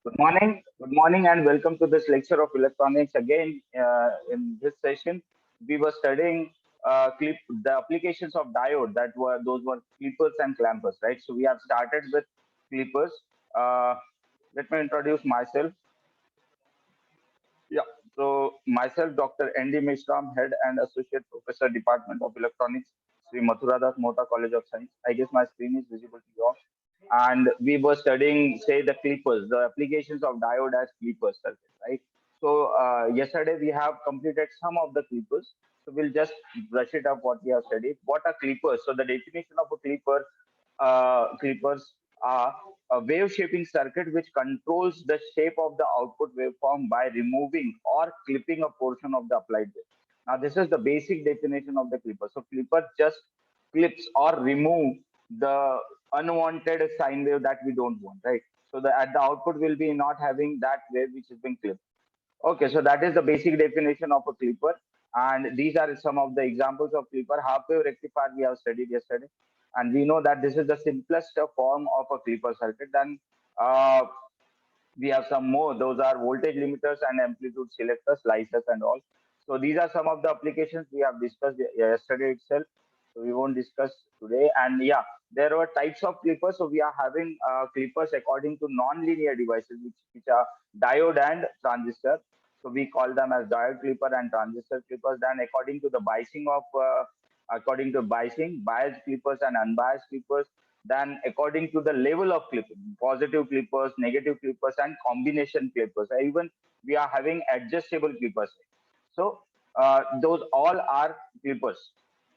Good morning, and welcome to this lecture of electronics. Again, in this session, we were studying the applications of diode. Those were clippers and clampers, right? So we have started with clippers. Uh, Let me introduce myself. Yeah. So myself, Dr. N.D. Mishram, Head and Associate Professor, Department of Electronics, Sri Mathuradas Mota College of Science. I guess my screen is visible to you all. And we were studying, say, the clippers, the applications of diode as clippers circuit, right? So yesterday we have completed some of the clippers. So we'll just brush it up what we have studied. What are clippers? So the definition of a clippers are a wave shaping circuit which controls the shape of the output waveform by removing or clipping a portion of the applied wave. Now, this is the basic definition of the clipper. So, clipper just clips or remove the unwanted sine wave that we don't want, right? So, at the output will be not having that wave which is being clipped. Okay, so that is the basic definition of a clipper. And these are some of the examples of clipper. Half wave rectifier we have studied yesterday. And we know that this is the simplest form of a clipper circuit. Then uh, we have some more. Those are voltage limiters and amplitude selectors, slicers, and all. So these are some of the applications we have discussed yesterday itself. So we won't discuss today. And yeah, there were types of clippers. So we are having clippers according to non-linear devices, which are diode and transistor. So we call them as diode clipper and transistor clippers. Then according to biasing, biased clippers and unbiased clippers. Then according to the level of clipping, positive clippers, negative clippers, and combination clippers. Even we are having adjustable clippers. So those all are clippers,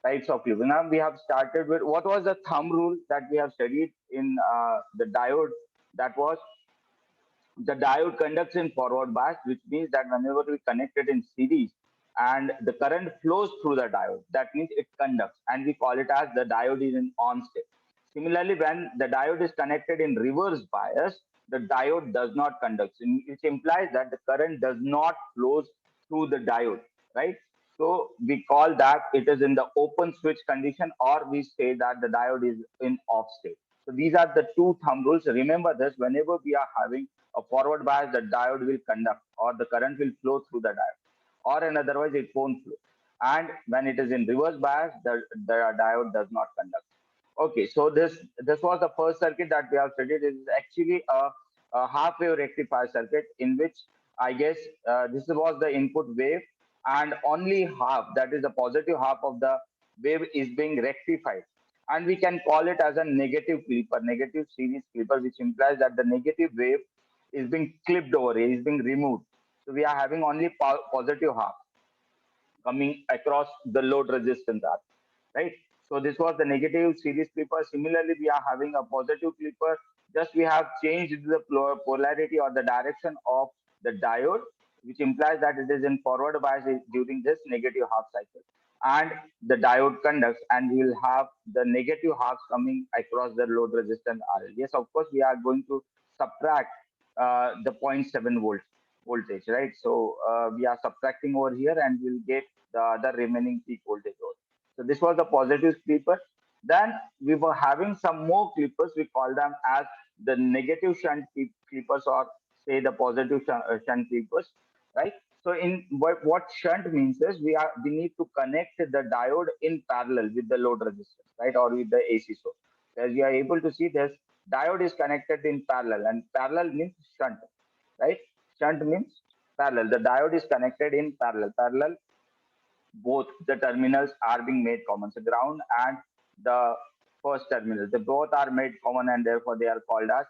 types of clippers. Now we have started with what was the thumb rule that we have studied in the diode. That was the diode conducts in forward bias, which means that whenever we connect it in series and the current flows through the diode, that means it conducts, and we call it as the diode is in on state. Similarly, when the diode is connected in reverse bias, the diode does not conduct, which implies that the current does not flows through the diode, right? So we call that it is in the open switch condition, or we say that the diode is in off state. So these are the two thumb rules. Remember this: whenever we are having a forward bias, the diode will conduct, or the current will flow through the diode, or in otherwise it won't flow. And when it is in reverse bias, the diode does not conduct. Okay, so this was the first circuit that we have studied. It is actually a half wave rectifier circuit in which I guess this was the input wave, and only half, that is the positive half of the wave, is being rectified, and we can call it as a negative clipper, negative series clipper, which implies that the negative wave is being clipped over here, is being removed. So we are having only positive half coming across the load resistance R, right? So this was the negative series clipper. Similarly, we are having a positive clipper. Just we have changed the polarity or the direction of the diode, which implies that it is in forward bias during this negative half cycle. And the diode conducts, and we will have the negative halves coming across the load resistance RL. Yes, of course, we are going to subtract the zero point 0.7 volt voltage, right? So we are subtracting over here, and we'll get the other remaining peak voltage over. So this was the positive clipper. Then we were having some more clippers. We call them as the negative shunt clippers, or say the positive shunt clippers, right? So in what shunt means is we need to connect the diode in parallel with the load resistance, right, or with the AC source. As you are able to see, this diode is connected in parallel, and parallel means shunt, right? Shunt means parallel. The diode is connected in parallel. Parallel, both the terminals are being made common. So ground and the first terminal, they both are made common, and therefore they are called as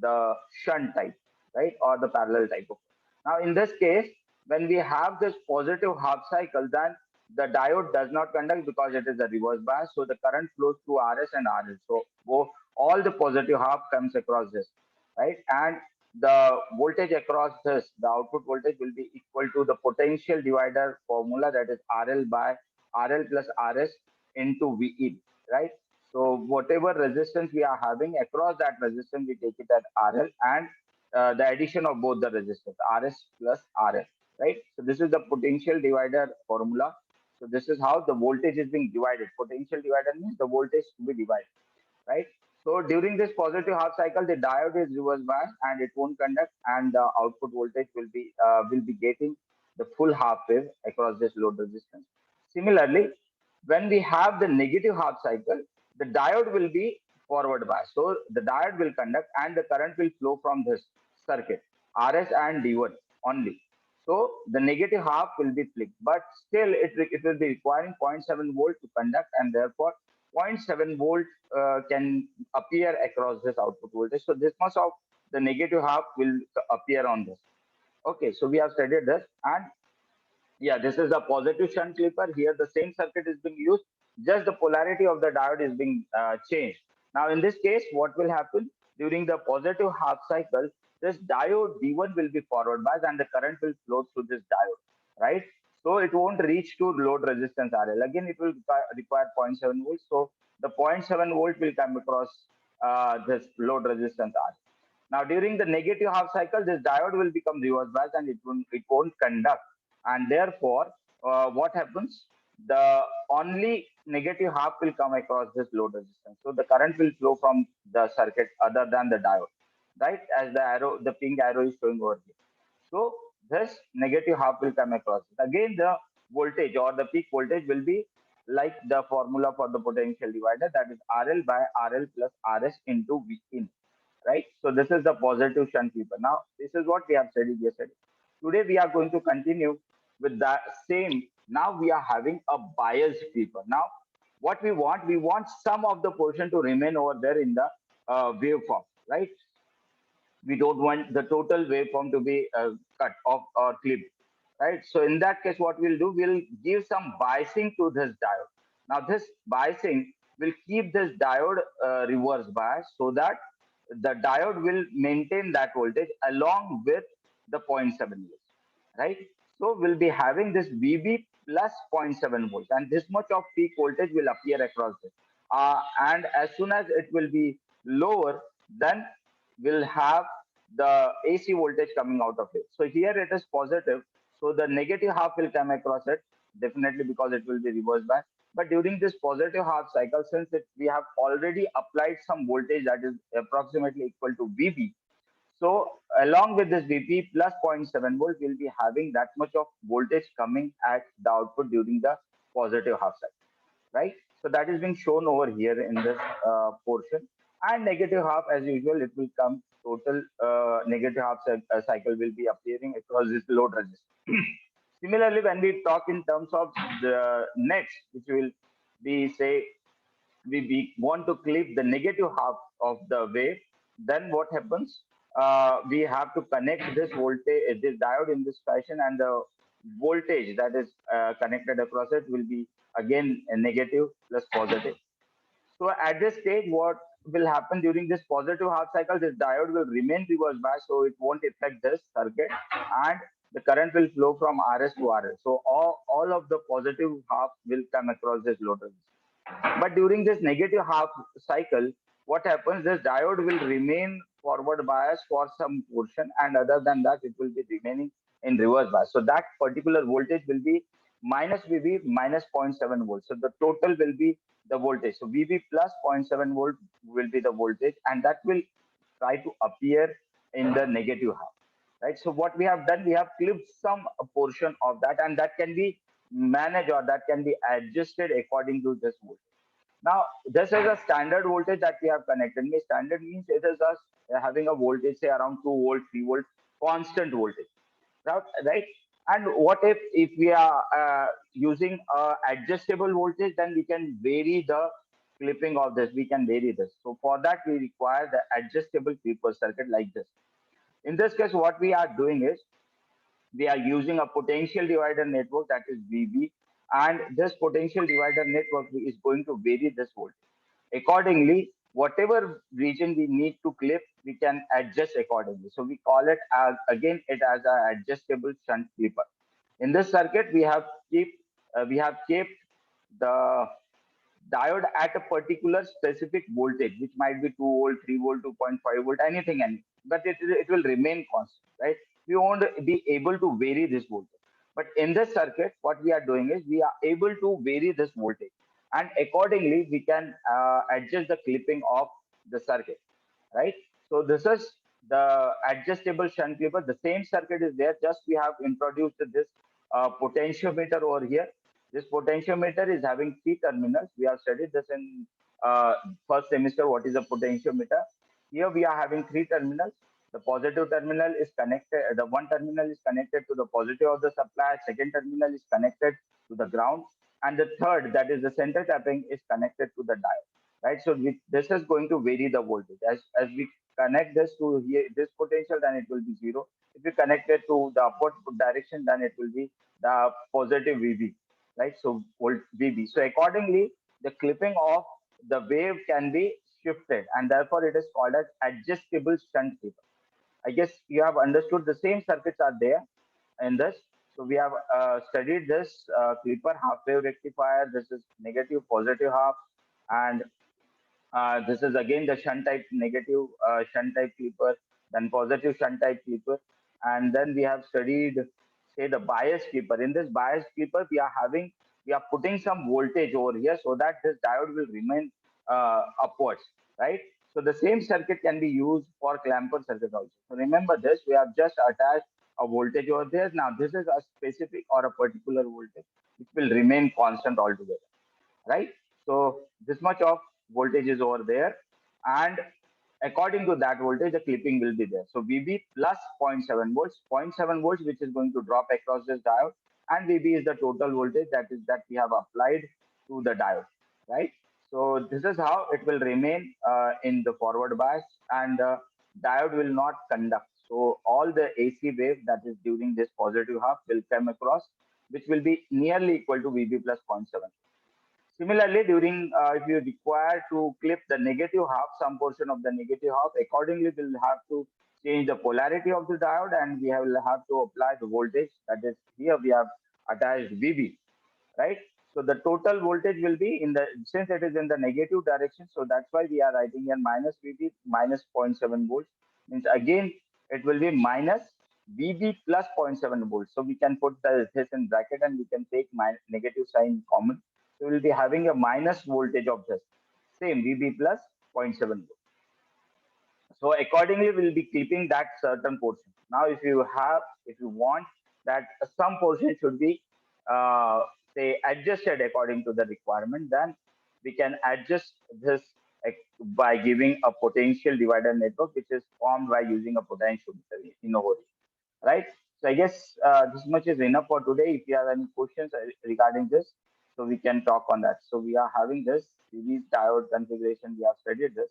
the shunt type, right, or the parallel type of. Now in this case, when we have this positive half cycle, then the diode does not conduct because it is a reverse bias. So the current flows through RS and RL. So all the positive half comes across this, right? And the voltage across this, the output voltage will be equal to the potential divider formula, that is RL by RL plus RS into VE, right? So whatever resistance we are having across that resistance, we take it as RL, and the addition of both the resistors, RS plus RL, right? So this is the potential divider formula. So this is how the voltage is being divided. Potential divider means the voltage to be divided, right? So during this positive half cycle, the diode is reverse biased and it won't conduct, and the output voltage will be getting the full half wave across this load resistance. Similarly, when we have the negative half cycle, the diode will be forward biased. So the diode will conduct and the current will flow from this circuit, RS and D1 only. So the negative half will be flipped, but still it will be requiring zero point 0.7 volt to conduct, and therefore zero point 0.7 volt can appear across this output voltage. So this much of the negative half will appear on this. Okay, so we have studied this, and yeah, this is a positive shunt clipper. Here, the same circuit is being used, just the polarity of the diode is being changed. Now, in this case, what will happen during the positive half cycle? This diode D1 will be forward biased, and the current will flow through this diode, right? So it won't reach to load resistance RL. Again, it will require zero point 0.7 volts. So the zero point 0.7 volt will come across this load resistance R. Now, during the negative half cycle, this diode will become reverse bias and it won't conduct. And therefore, what happens? The only negative half will come across this load resistance. So the current will flow from the circuit other than the diode, right? As the arrow, the pink arrow is showing over here. So this negative half will come across. Again, the voltage or the peak voltage will be like the formula for the potential divider, that is RL by RL plus RS into V in, right? So this is the positive shunt clipper. Now, this is what we have studied yesterday. Today, we are going to continue with that same. Now, we are having a biased clipper. Now, what we want some of the portion to remain over there in the waveform, right? We don't want the total waveform to be cut off or clipped, right? So in that case, what we'll do, we'll give some biasing to this diode. Now this biasing will keep this diode reverse bias, so that the diode will maintain that voltage along with the zero point 0.7 volts, right? So we'll be having this VB plus zero point 0.7 volts, and this much of peak voltage will appear across this. And as soon as it will be lower, then we'll have the AC voltage coming out of it. So here it is positive. So the negative half will come across it, definitely, because it will be reverse bias. But during this positive half cycle, since we have already applied some voltage that is approximately equal to VB, so along with this VP plus zero point 0.7 volt, we'll be having that much of voltage coming at the output during the positive half cycle, right? So that is being shown over here in this portion. And negative half, as usual, it will come total negative half cycle will be appearing across this load resistance. Similarly, when we talk in terms of the next, which will be, say, we want to clip the negative half of the wave, then what happens? We have to connect this voltage, this diode in this fashion, and the voltage that is connected across it will be again a negative plus positive. So at this stage, what will happen during this positive half cycle? This diode will remain reverse bias, so it won't affect this circuit, and the current will flow from RS to RS. So all of the positive half will come across this load resistance. But during this negative half cycle, what happens? This diode will remain forward bias for some portion, and other than that, it will be remaining in reverse bias. So that particular voltage will be minus VB minus zero point 0.7 volts. So the total will be the voltage. So VB plus zero point 0.7 volt will be the voltage, and that will try to appear in the negative half, right? So what we have done, we have clipped some portion of that, and that can be managed or that can be adjusted according to this voltage. Now, this is a standard voltage that we have connected. Standard means it is us having a voltage, say around 2 volt, 3 volt, constant voltage, right? And what if we are using adjustable voltage, then we can vary the clipping of this. We can vary this. So for that, we require the adjustable clipper circuit like this. In this case, what we are doing is we are using a potential divider network, that is VB, and this potential divider network is going to vary this voltage. Accordingly, whatever region we need to clip, we can adjust accordingly. So we call it as, again, it as an adjustable shunt clipper. In this circuit, we have kept the diode at a particular specific voltage, which might be 2 volt, 3 volt, 2.5 volt, anything, but it will remain constant, right? We won't be able to vary this voltage. But in this circuit, what we are doing is we are able to vary this voltage, and accordingly, we can adjust the clipping of the circuit, right? So this is the adjustable shunt clipper. The same circuit is there, just we have introduced this potentiometer over here. This potentiometer is having three terminals. We have studied this in first semester, what is a potentiometer. Here we are having three terminals. The positive terminal is connected, the one terminal is connected to the positive of the supply, second terminal is connected to the ground, and the third, that is the center tapping, is connected to the diode, right? So this is going to vary the voltage. As we connect this to here, this potential, then it will be zero. If you connect it to the upward direction, then it will be the positive VB, right? So volt VB. So accordingly, the clipping of the wave can be shifted, and therefore it is called as adjustable shunt clipper. I guess you have understood the same circuits are there in this. So we have studied this clipper half wave rectifier. This is negative, positive half, and this is again the shunt type negative shunt type clipper, then positive shunt type clipper, and then we have studied, say, the bias clipper. In this bias clipper, we are putting some voltage over here so that this diode will remain upwards, right? So the same circuit can be used for clamper circuit also. So remember this, we have just attached a voltage over there. Now this is a specific or a particular voltage which will remain constant altogether, right? So this much of voltage is over there, and according to that voltage, the clipping will be there. So VB plus zero point 0.7 volts, zero point 0.7 volts, which is going to drop across this diode, and VB is the total voltage that we have applied to the diode, right? So this is how it will remain in the forward bias, and diode will not conduct. So all the AC wave that is during this positive half will come across, which will be nearly equal to VB plus zero point 0.7. Similarly, during if you require to clip the negative half, some portion of the negative half, accordingly we'll have to change the polarity of the diode, and we will have to apply the voltage. That is, here we have attached VB, right? So the total voltage will be in the, since it is in the negative direction, so that's why we are writing here minus VB minus zero point 0.7 volts. Means again it will be minus VB plus zero point 0.7 volts. So we can put this in bracket and we can take negative sign common. So we'll be having a minus voltage of this same VB plus zero point 0.7 volts. So accordingly, we'll be keeping that certain portion. Now, if you want that some portion should be, say, adjusted according to the requirement, then we can adjust this by giving a potential divider network, which is formed by using a potentiometer in over, right? So I guess this much is enough for today. If you have any questions regarding this, so we can talk on that. So we are having this series diode configuration. We have studied this,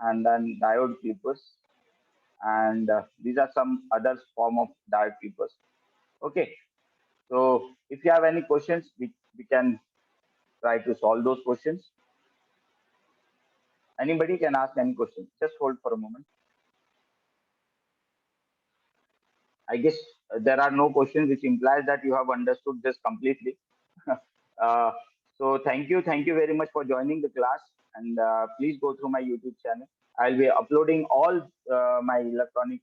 and then diode clippers, and these are some other form of diode clippers. Okay. So if you have any questions, we can try to solve those questions. Anybody can ask any question. Just hold for a moment. I guess there are no questions, which implies that you have understood this completely. uh, so thank you very much for joining the class, and please go through my YouTube channel. I'll be uploading all my electronic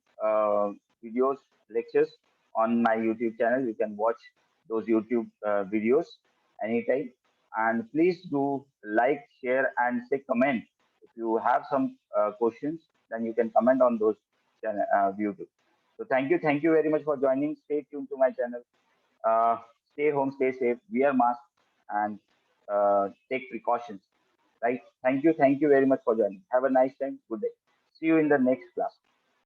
videos, lectures on my YouTube channel. You can watch those YouTube videos anytime. And please do like, share, and say comment. If you have some questions, then you can comment on those channel, YouTube. So thank you very much for joining. Stay tuned to my channel. Uh, Stay home, stay safe, wear mask, and take precautions. Right? Thank you very much for joining. Have a nice time. Good day. See you in the next class.